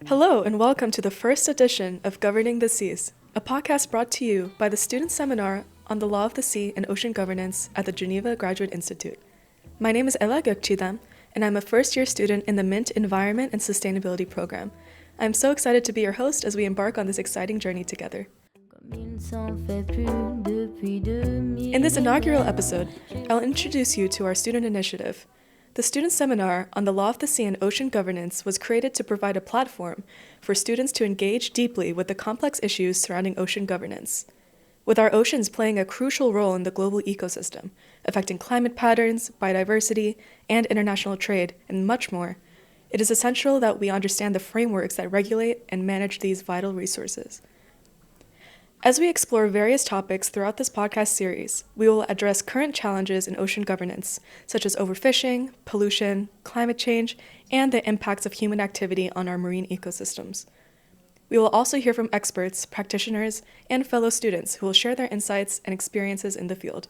Hello and welcome to the first edition of Governing the Seas, a podcast brought to you by the Student Seminar on the Law of the Sea and Ocean Governance at the Geneva Graduate Institute. My name is Ella Gökçidem, and I'm a first-year student in the MINT Environment and Sustainability program. I'm so excited to be your host as we embark on this exciting journey together. In this inaugural episode, I'll introduce you to our student initiative. The Student Seminar on the Law of the Sea and Ocean Governance was created to provide a platform for students to engage deeply with the complex issues surrounding ocean governance. With our oceans playing a crucial role in the global ecosystem, affecting climate patterns, biodiversity, and international trade, and much more, it is essential that we understand the frameworks that regulate and manage these vital resources. As we explore various topics throughout this podcast series, we will address current challenges in ocean governance, such as overfishing, pollution, climate change, and the impacts of human activity on our marine ecosystems. We will also hear from experts, practitioners, and fellow students who will share their insights and experiences in the field.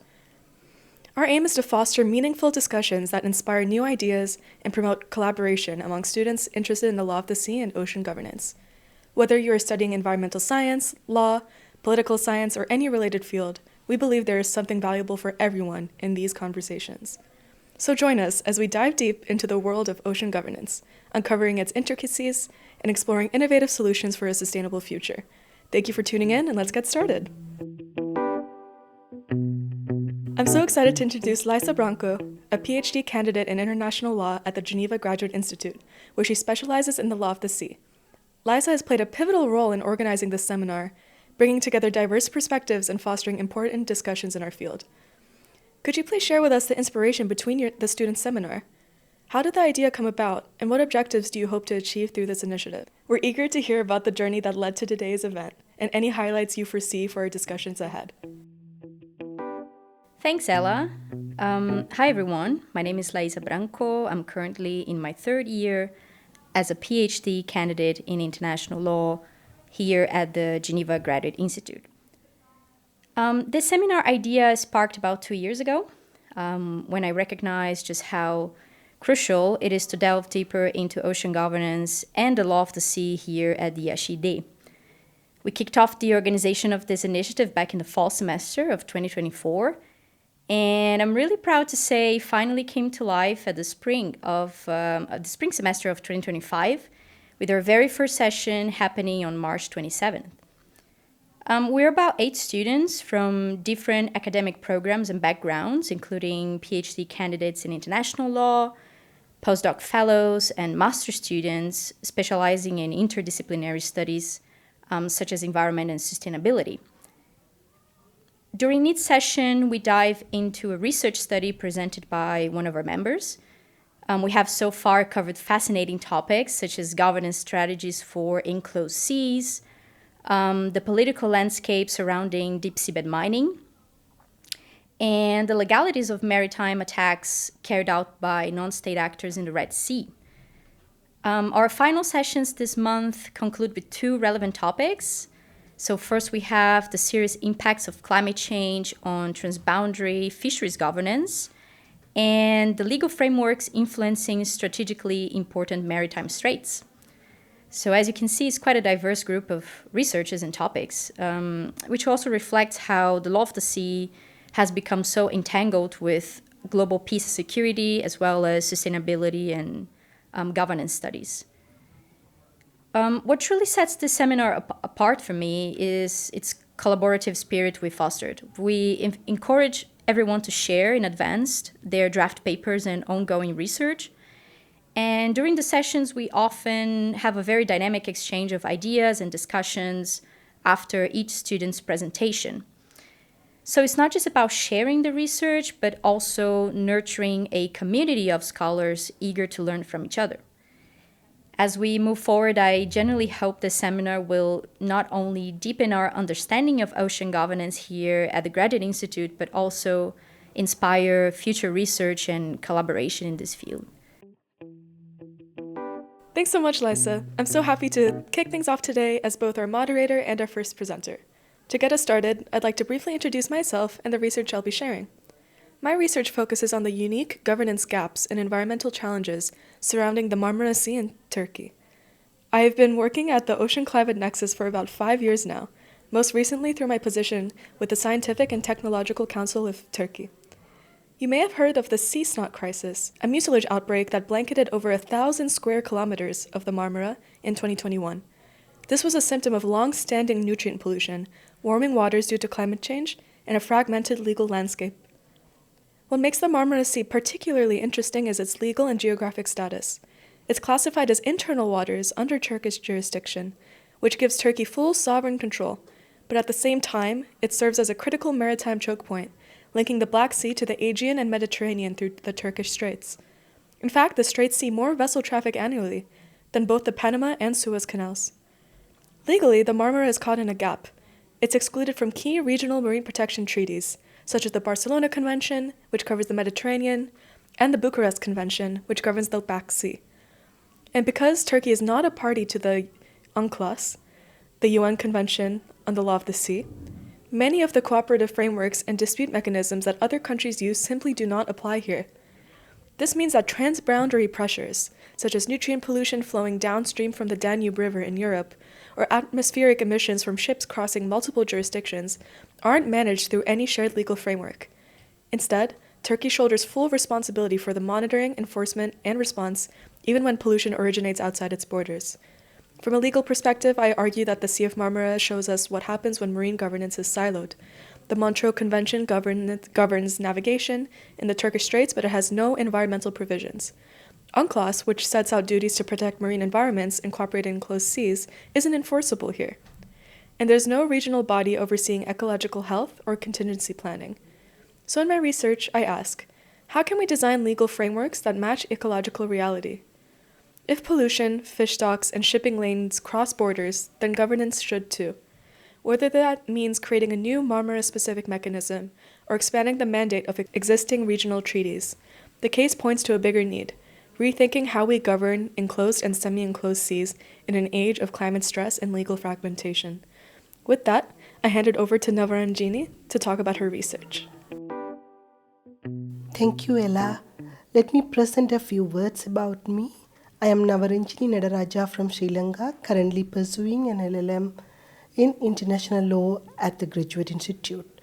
Our aim is to foster meaningful discussions that inspire new ideas and promote collaboration among students interested in the law of the sea and ocean governance. Whether you are studying environmental science, law, political science, or any related field, we believe there is something valuable for everyone in these conversations. So join us as we dive deep into the world of ocean governance, uncovering its intricacies and exploring innovative solutions for a sustainable future. Thank you for tuning in, and let's get started. I'm so excited to introduce Liza Branco, a PhD candidate in international law at the Geneva Graduate Institute, where she specializes in the law of the sea. Liza has played a pivotal role in organizing this seminar, bringing together diverse perspectives and fostering important discussions in our field. Could you please share with us the inspiration between the student seminar? How did the idea come about, and what objectives do you hope to achieve through this initiative? We're eager to hear about the journey that led to today's event, and any highlights you foresee for our discussions ahead. Thanks, Ella. Hi, everyone. My name is Liza Branco. I'm currently in my third year as a PhD candidate in international law here at the Geneva Graduate Institute. This seminar idea sparked about 2 years ago when I recognized just how crucial it is to delve deeper into ocean governance and the law of the sea here at the HID. We kicked off the organization of this initiative back in the fall semester of 2024, and I'm really proud to say finally came to life at the spring semester of 2025, with our very first session happening on March 27th. We're about 8 students from different academic programs and backgrounds, including PhD candidates in international law, postdoc fellows, and master students specializing in interdisciplinary studies such as environment and sustainability. During each session, we dive into a research study presented by one of our members. We have so far covered fascinating topics such as governance strategies for enclosed seas, the political landscape surrounding deep seabed mining, and the legalities of maritime attacks carried out by non-state actors in the Red Sea. Our final sessions this month conclude with 2 relevant topics. So first we have the serious impacts of climate change on transboundary fisheries governance, and the legal frameworks influencing strategically important maritime straits. So as you can see, it's quite a diverse group of researchers and topics, which also reflects how the law of the sea has become so entangled with global peace and security, as well as sustainability and governance studies. What truly sets this seminar apart for me is its collaborative spirit we fostered. We encourage everyone to share in advance their draft papers and ongoing research. And during the sessions, we often have a very dynamic exchange of ideas and discussions after each student's presentation. So it's not just about sharing the research, but also nurturing a community of scholars eager to learn from each other. As we move forward, I genuinely hope this seminar will not only deepen our understanding of ocean governance here at the Graduate Institute, but also inspire future research and collaboration in this field. Thanks so much, Liza. I'm so happy to kick things off today as both our moderator and our first presenter. To get us started, I'd like to briefly introduce myself and the research I'll be sharing. My research focuses on the unique governance gaps and environmental challenges surrounding the Marmara Sea in Turkey. I have been working at the Ocean Climate Nexus for about 5 years now, most recently through my position with the Scientific and Technological Council of Turkey. You may have heard of the sea snot crisis, a mucilage outbreak that blanketed over 1,000 square kilometers of the Marmara in 2021. This was a symptom of long-standing nutrient pollution, warming waters due to climate change, and a fragmented legal landscape. What makes the Marmara Sea particularly interesting is its legal and geographic status. It's classified as internal waters under Turkish jurisdiction, which gives Turkey full sovereign control, but at the same time, it serves as a critical maritime choke point, linking the Black Sea to the Aegean and Mediterranean through the Turkish Straits. In fact, the Straits see more vessel traffic annually than both the Panama and Suez Canals. Legally, the Marmara is caught in a gap. It's excluded from key regional marine protection treaties, such as the Barcelona Convention, which covers the Mediterranean, and the Bucharest Convention, which governs the Black Sea. And because Turkey is not a party to the UNCLOS, the UN Convention on the Law of the Sea, many of the cooperative frameworks and dispute mechanisms that other countries use simply do not apply here. This means that transboundary pressures, such as nutrient pollution flowing downstream from the Danube River in Europe, or atmospheric emissions from ships crossing multiple jurisdictions, aren't managed through any shared legal framework. Instead, Turkey shoulders full responsibility for the monitoring, enforcement, and response, even when pollution originates outside its borders. From a legal perspective, I argue that the Sea of Marmara shows us what happens when marine governance is siloed. The Montreux Convention governs navigation in the Turkish Straits, but it has no environmental provisions. UNCLOS, which sets out duties to protect marine environments and cooperate in enclosed seas, isn't enforceable here. And there's no regional body overseeing ecological health or contingency planning. So in my research, I ask, how can we design legal frameworks that match ecological reality? If pollution, fish stocks, and shipping lanes cross borders, then governance should too. Whether that means creating a new Marmara-specific mechanism or expanding the mandate of existing regional treaties, the case points to a bigger need: rethinking how we govern enclosed and semi-enclosed seas in an age of climate stress and legal fragmentation. With that, I hand it over to Navaranjini to talk about her research. Thank you, Ella. Let me present a few words about me. I am Navaranjini Nadaraja from Sri Lanka, currently pursuing an LLM in International Law at the Graduate Institute.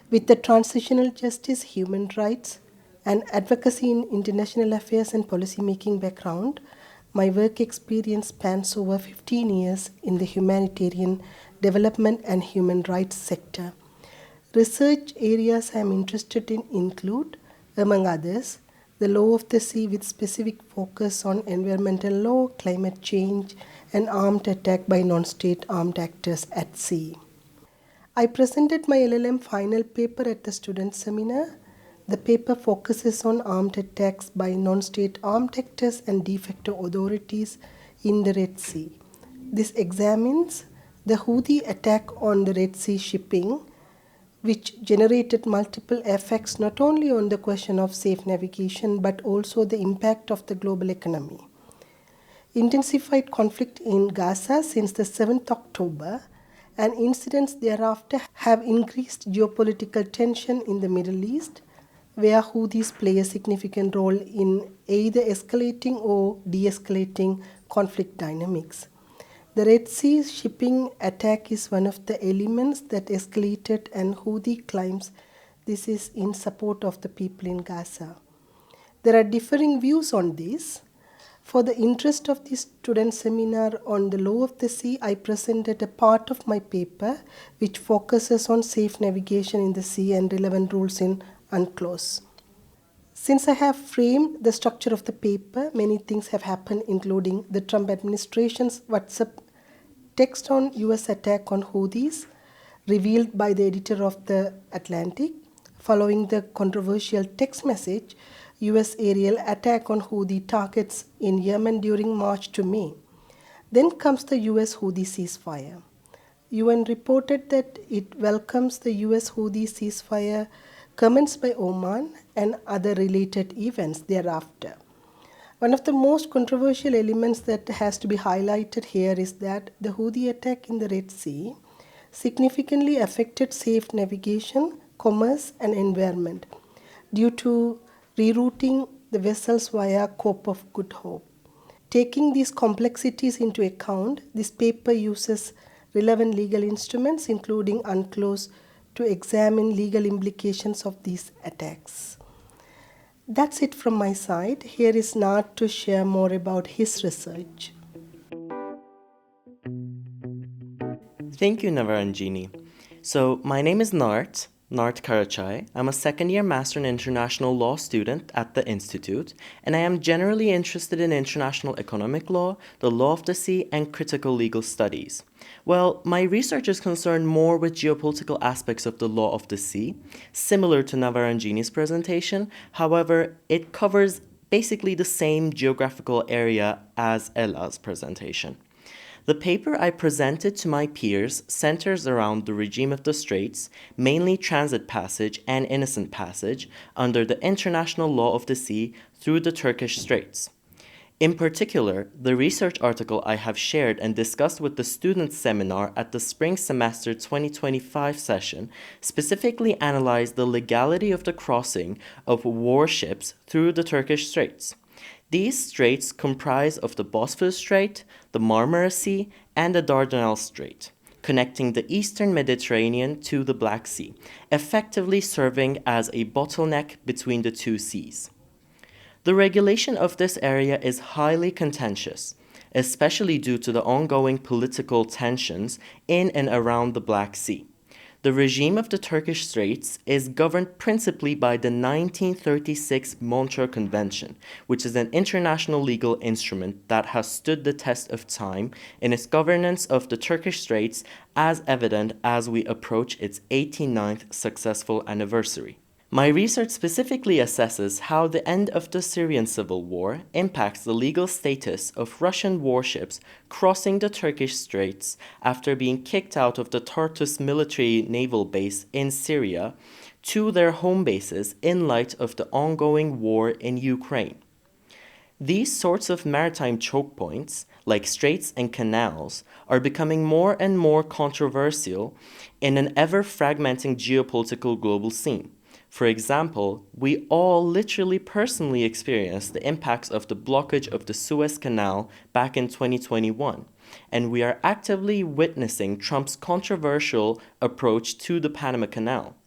With the transitional justice, human rights, and advocacy in international affairs and policy-making background, my work experience spans over 15 years in the humanitarian development and human rights sector. Research areas I am interested in include, among others, the law of the sea with specific focus on environmental law, climate change, and armed attack by non-state armed actors at sea. I presented my LLM final paper at the student seminar. The paper focuses on armed attacks by non-state armed actors and de facto authorities in the Red Sea. This examines the Houthi attack on the Red Sea shipping, which generated multiple effects not only on the question of safe navigation but also the impact of the global economy. Intensified conflict in Gaza since the 7th October and incidents thereafter have increased geopolitical tension in the Middle East, where Houthis play a significant role in either escalating or de-escalating conflict dynamics. The Red Sea shipping attack is one of the elements that escalated, and Houthi claims this is in support of the people in Gaza. There are differing views on this. For the interest of the student seminar on the law of the sea, I presented a part of my paper which focuses on safe navigation in the sea and relevant rules in UNCLOS. Since I have framed the structure of the paper, many things have happened, including the Trump administration's WhatsApp text on US attack on Houthis, revealed by the editor of The Atlantic. Following the controversial text message, US aerial attack on Houthi targets in Yemen during March to May. Then comes the US Houthi ceasefire. UN reported that it welcomes the US Houthi ceasefire comments by Oman and other related events thereafter. One of the most controversial elements that has to be highlighted here is that the Houthi attack in the Red Sea significantly affected safe navigation, commerce, and environment. due to rerouting the vessels via Cape of Good Hope. Taking these complexities into account, this paper uses relevant legal instruments, including UNCLOS, to examine legal implications of these attacks. That's it from my side. Here is Nart to share more about his research. Thank you, Navaranjini. So, my name is Nart Karachai. I'm a second-year Master in International Law student at the Institute, and I am generally interested in international economic law, the law of the sea, and critical legal studies. Well, my research is concerned more with geopolitical aspects of the law of the sea, similar to Navaranjini's presentation. However, it covers basically the same geographical area as Ella's presentation. The paper I presented to my peers centers around the regime of the Straits, mainly transit passage and innocent passage, under the international law of the sea through the Turkish Straits. In particular, the research article I have shared and discussed with the students' seminar at the spring semester 2025 session specifically analyzed the legality of the crossing of warships through the Turkish Straits. These straits comprise of the Bosphorus Strait, the Marmara Sea, and the Dardanelles Strait, connecting the eastern Mediterranean to the Black Sea, effectively serving as a bottleneck between the two seas. The regulation of this area is highly contentious, especially due to the ongoing political tensions in and around the Black Sea. The regime of the Turkish Straits is governed principally by the 1936 Montreux Convention, which is an international legal instrument that has stood the test of time in its governance of the Turkish Straits, as evident as we approach its 89th successful anniversary. My research specifically assesses how the end of the Syrian civil war impacts the legal status of Russian warships crossing the Turkish Straits after being kicked out of the Tartus military naval base in Syria to their home bases in light of the ongoing war in Ukraine. These sorts of maritime choke points, like straits and canals, are becoming more and more controversial in an ever-fragmenting geopolitical global scene. For example, we all literally personally experienced the impacts of the blockage of the Suez Canal back in 2021, and we are actively witnessing Trump's controversial approach to the Panama Canal.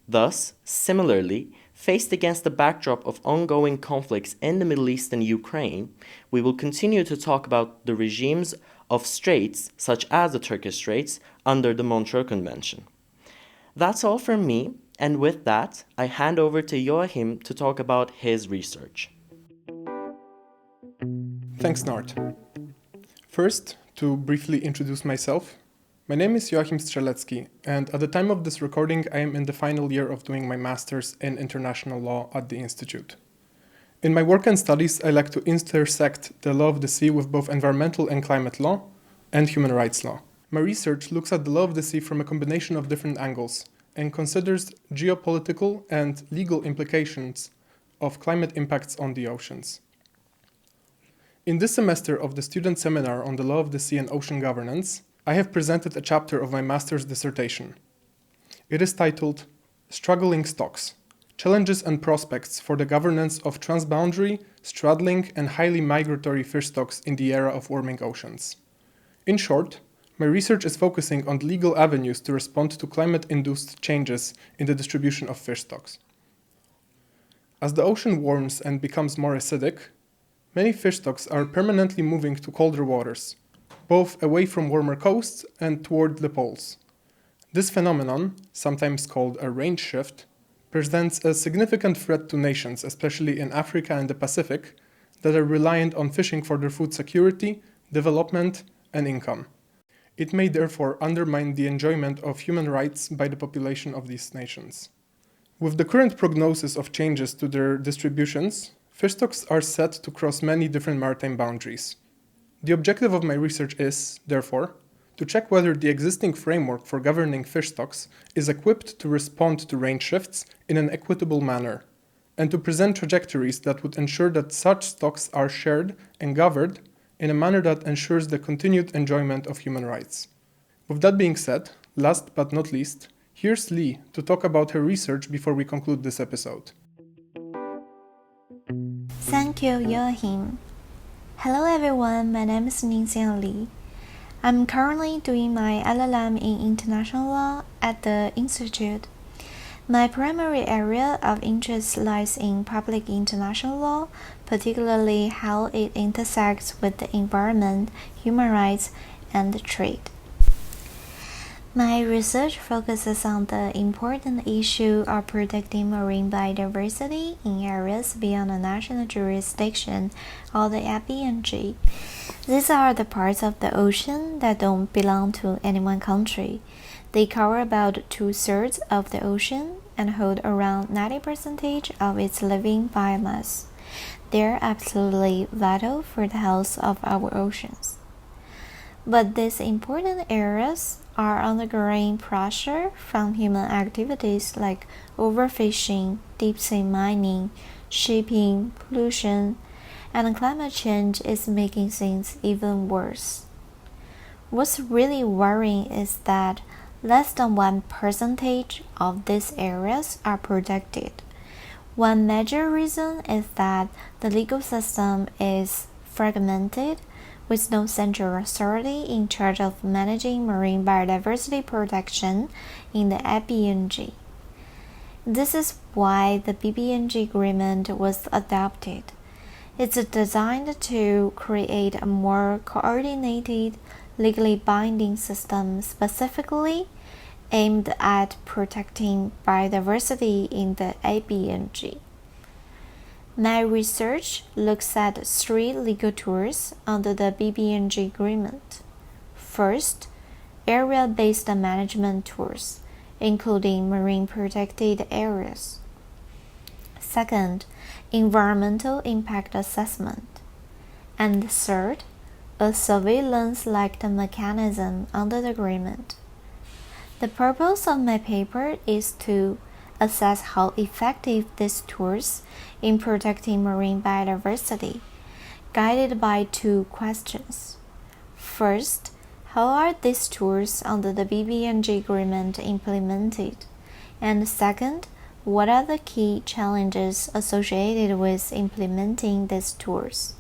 Thus, similarly, faced against the backdrop of ongoing conflicts in the Middle East and Ukraine, we will continue to talk about the regimes of straits, such as the Turkish Straits, under the Montreux Convention. That's all from me. And with that, I hand over to Joachim to talk about his research. Thanks, Nart. First, to briefly introduce myself, my name is Joachim Strzelecki, and at the time of this recording, I am in the final year of doing my master's in international law at the Institute. In my work and studies, I like to intersect the law of the sea with both environmental and climate law and human rights law. My research looks at the law of the sea from a combination of different angles, and considers geopolitical and legal implications of climate impacts on the oceans. In this semester of the student seminar on the law of the sea and ocean governance, I have presented a chapter of my master's dissertation. It is titled Struggling Stocks: Challenges and Prospects for the Governance of Transboundary, Straddling, and Highly Migratory Fish Stocks in the Era of Warming Oceans. In short, my research is focusing on legal avenues to respond to climate-induced changes in the distribution of fish stocks. As the ocean warms and becomes more acidic, many fish stocks are permanently moving to colder waters, both away from warmer coasts and toward the poles. This phenomenon, sometimes called a range shift, presents a significant threat to nations, especially in Africa and the Pacific, that are reliant on fishing for their food security, development, and income. It may therefore undermine the enjoyment of human rights by the population of these nations. With the current prognosis of changes to their distributions, fish stocks are set to cross many different maritime boundaries. The objective of my research is, therefore, to check whether the existing framework for governing fish stocks is equipped to respond to range shifts in an equitable manner, and to present trajectories that would ensure that such stocks are shared and governed in a manner that ensures the continued enjoyment of human rights. With that being said, last but not least, here's Lee to talk about her research before we conclude this episode. Thank you, Joachim. Hello everyone, my name is Ningxian Li. I'm currently doing my LLM in International Law at the Institute. My primary area of interest lies in public international law, particularly how it intersects with the environment, human rights, and trade. My research focuses on the important issue of protecting marine biodiversity in areas beyond the national jurisdiction or the IPNG. These are the parts of the ocean that don't belong to any one country. They cover about 2/3 of the ocean and hold around 90% of its living biomass. They're absolutely vital for the health of our oceans. But these important areas are undergoing pressure from human activities like overfishing, deep-sea mining, shipping, pollution, and climate change is making things even worse. What's really worrying is that less than 1% of these areas are protected. One major reason is that the legal system is fragmented, with no central authority in charge of managing marine biodiversity protection in the IPNG. This is why the BBNG agreement was adopted. It's designed to create a more coordinated, legally binding system specifically aimed at protecting biodiversity in the IPNG. My research looks at 3 legal tools under the BBNG agreement. First, area-based management tools, including marine protected areas. Second, environmental impact assessment. And third, a surveillance-like mechanism under the agreement. The purpose of my paper is to assess how effective these tools in protecting marine biodiversity, guided by 2 questions. First, how are these tools under the BBNG agreement implemented? And second, what are the key challenges associated with implementing these tools?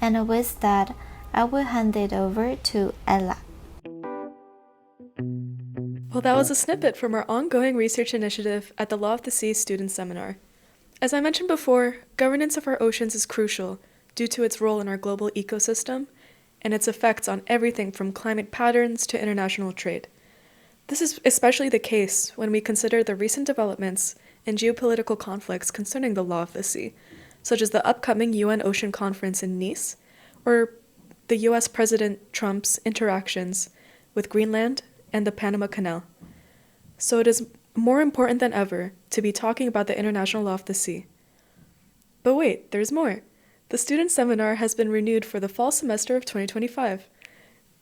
And with that, I will hand it over to Ella. Well, that was a snippet from our ongoing research initiative at the Law of the Sea Student Seminar. As I mentioned before, governance of our oceans is crucial due to its role in our global ecosystem and its effects on everything from climate patterns to international trade. This is especially the case when we consider the recent developments in geopolitical conflicts concerning the law of the sea, such as the upcoming UN Ocean Conference in Nice, or the US President Trump's interactions with Greenland and the Panama Canal. So it is more important than ever to be talking about the international law of the sea. But wait, there's more. The student seminar has been renewed for the fall semester of 2025.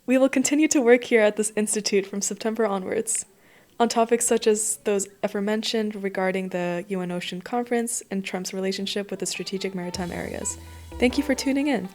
We will continue to work here at this institute from September onwards, on topics such as those aforementioned regarding the UN Ocean Conference and Trump's relationship with the strategic maritime areas. Thank you for tuning in.